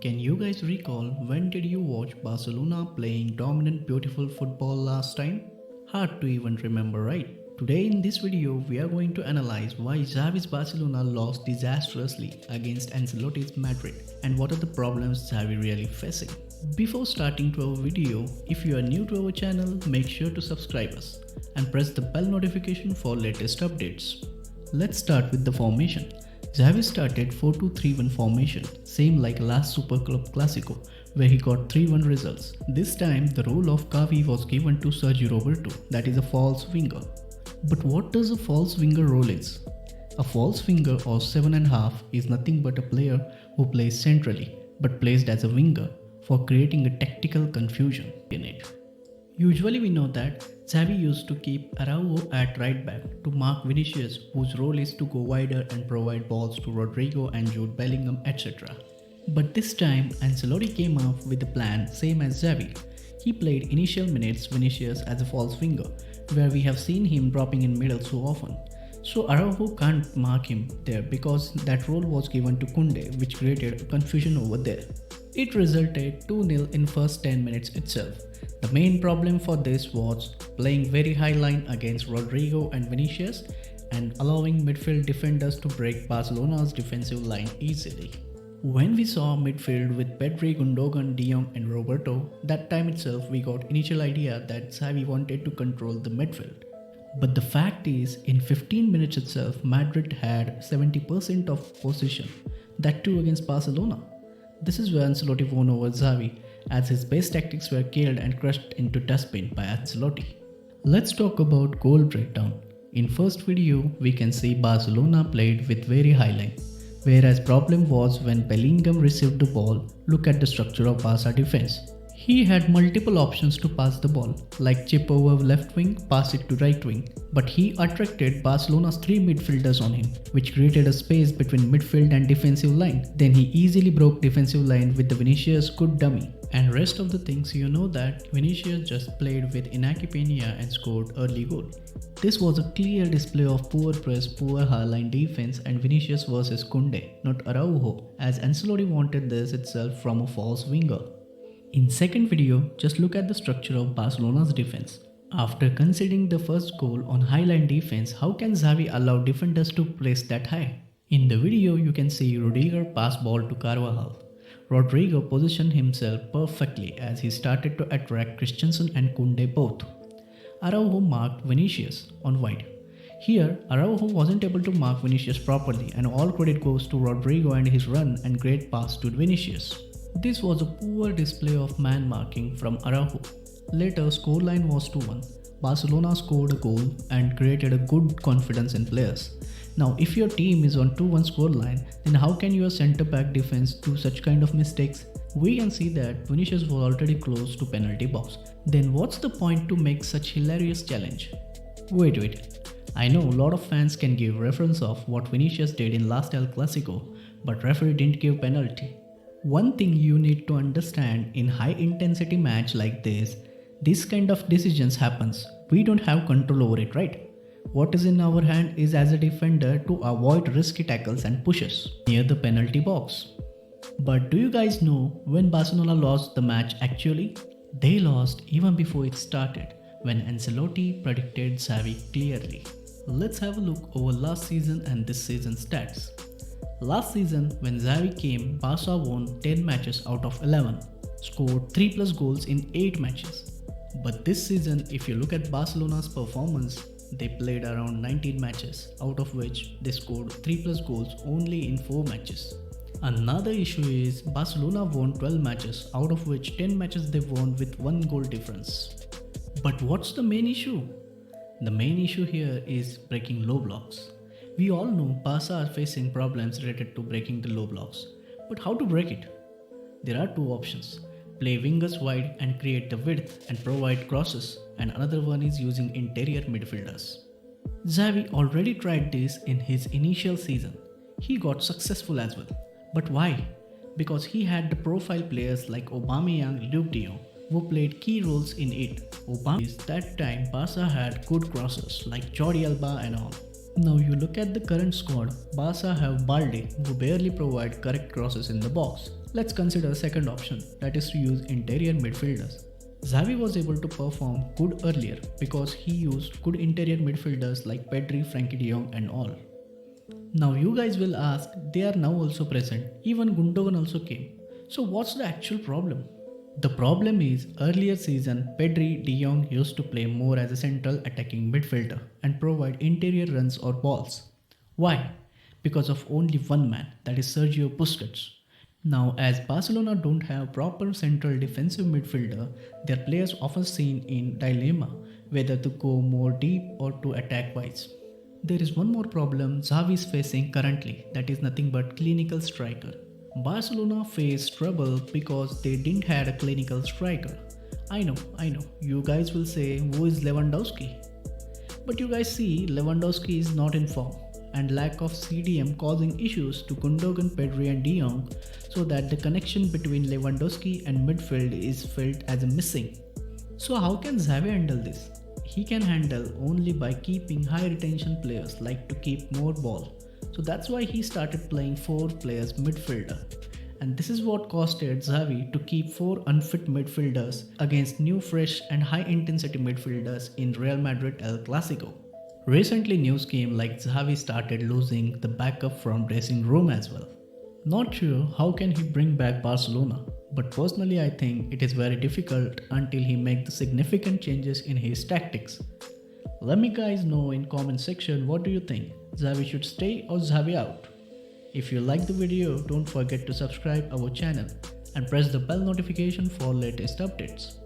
Can you guys recall when did you watch Barcelona playing dominant beautiful football last time? Hard to even remember, right? Today in this video we are going to analyze why Xavi's Barcelona lost disastrously against Ancelotti's Madrid and what are the problems Xavi really facing. Before starting to our video, if you are new to our channel, make sure to subscribe us and press the bell notification for latest updates. Let's start with the formation. Xavi started 4-2-3-1 formation, same like last Super Club Clásico, where he got 3-1 results. This time, the role of Xavi was given to Sergio Roberto, that is a false winger. But what does a false winger role is? A false winger or 7.5 is nothing but a player who plays centrally, but placed as a winger for creating a tactical confusion in it. Usually we know that Xavi used to keep Araujo at right back to mark Vinicius, whose role is to go wider and provide balls to Rodrigo and Jude Bellingham, etc. But this time Ancelotti came up with a plan same as Xavi. He played initial minutes Vinicius as a false winger, where we have seen him dropping in middle so often. So Araujo can't mark him there because that role was given to Koundé, which created a confusion over there. It resulted 2-0 in first 10 minutes itself. The main problem for this was playing very high line against Rodrigo and Vinicius and allowing midfield defenders to break Barcelona's defensive line easily. When we saw midfield with Pedri, Gundogan, De Jong and Roberto, that time itself we got initial idea that Xavi wanted to control the midfield. But the fact is, in 15 minutes itself, Madrid had 70% of possession, that too against Barcelona. This is where Ancelotti won over Xavi, as his base tactics were killed and crushed into dustbin by Ancelotti. Let's talk about goal breakdown. In first video, we can see Barcelona played with very high line, whereas problem was when Bellingham received the ball. Look at the structure of Barca defense. He had multiple options to pass the ball, like chip over left wing, pass it to right wing, but he attracted Barcelona's 3 midfielders on him, which created a space between midfield and defensive line. Then he easily broke defensive line with the Vinicius good dummy. And rest of the things you know that Vinicius just played with Iñaki Peña and scored early goal. This was a clear display of poor press, poor high-line defense and Vinicius versus Koundé, not Araujo, as Ancelotti wanted this itself from a false winger. In second video, just look at the structure of Barcelona's defense. After conceding the first goal on high-line defense, how can Xavi allow defenders to place that high? In the video, you can see Rudiger pass ball to Carvajal. Rodrigo positioned himself perfectly as he started to attract Christensen and Koundé both. Araujo marked Vinicius on wide. Here, Araujo wasn't able to mark Vinicius properly and all credit goes to Rodrigo and his run and great pass to Vinicius. This was a poor display of man marking from Araujo. Later, scoreline was 2-1. Barcelona scored a goal and created a good confidence in players. Now, if your team is on 2-1 scoreline, then how can your centre-back defense do such kind of mistakes? We can see that Vinicius was already close to penalty box. Then what's the point to make such hilarious challenge? Wait. I know a lot of fans can give reference of what Vinicius did in last El Clásico, but referee didn't give penalty. One thing you need to understand in high intensity match like this kind of decisions happens. We don't have control over it, right? What is in our hand is as a defender to avoid risky tackles and pushes near the penalty box. But do you guys know when Barcelona lost the match actually? They lost even before it started, when Ancelotti predicted Xavi clearly. Let's have a look over last season and this season's stats. Last season, when Xavi came, Barca won 10 matches out of 11, scored 3+ goals in 8 matches. But this season, if you look at Barcelona's performance, they played around 19 matches, out of which they scored 3+ goals only in 4 matches. Another issue is Barcelona won 12 matches, out of which 10 matches they won with 1 goal difference. But what's the main issue? The main issue here is breaking low blocks. We all know Barca are facing problems related to breaking the low blocks. But how to break it? There are 2 options. Play wingers wide and create the width and provide crosses, and another one is using interior midfielders. Xavi already tried this in his initial season. He got successful as well. But why? Because he had the profile players like Aubameyang, Luke De Jong, who played key roles in it. That time Barca had good crosses like Jordi Alba and all. Now you look at the current squad, Barca have Balde who barely provide correct crosses in the box. Let's consider a second option, that is to use interior midfielders. Xavi was able to perform good earlier because he used good interior midfielders like Pedri, Frankie de Jong and all. Now you guys will ask, they are now also present, even Gundogan also came. So what's the actual problem? The problem is earlier season Pedri de Jong used to play more as a central attacking midfielder and provide interior runs or balls. Why? Because of only one man, that is Sergio Busquets. Now as Barcelona don't have proper central defensive midfielder, their players often seen in dilemma whether to go more deep or to attack wise. There is one more problem Xavi is facing currently, that is nothing but clinical striker. Barcelona faced trouble because they didn't have a clinical striker. I know, you guys will say who is Lewandowski? But you guys see Lewandowski is not in form and lack of CDM causing issues to Gundogan, Pedri and de Jong, so that the connection between Lewandowski and midfield is felt as missing. So how can Xavi handle this? He can handle only by keeping high retention players like to keep more ball. So that's why he started playing 4 players midfielder. And this is what costed Xavi to keep 4 unfit midfielders against new fresh and high intensity midfielders in Real Madrid El Clásico. Recently news came like Xavi started losing the backup from dressing room as well. Not sure how can he bring back Barcelona, but personally I think it is very difficult until he makes the significant changes in his tactics. Let me guys know in comment section what do you think, Xavi should stay or Xavi out? If you like the video, don't forget to subscribe our channel and press the bell notification for latest updates.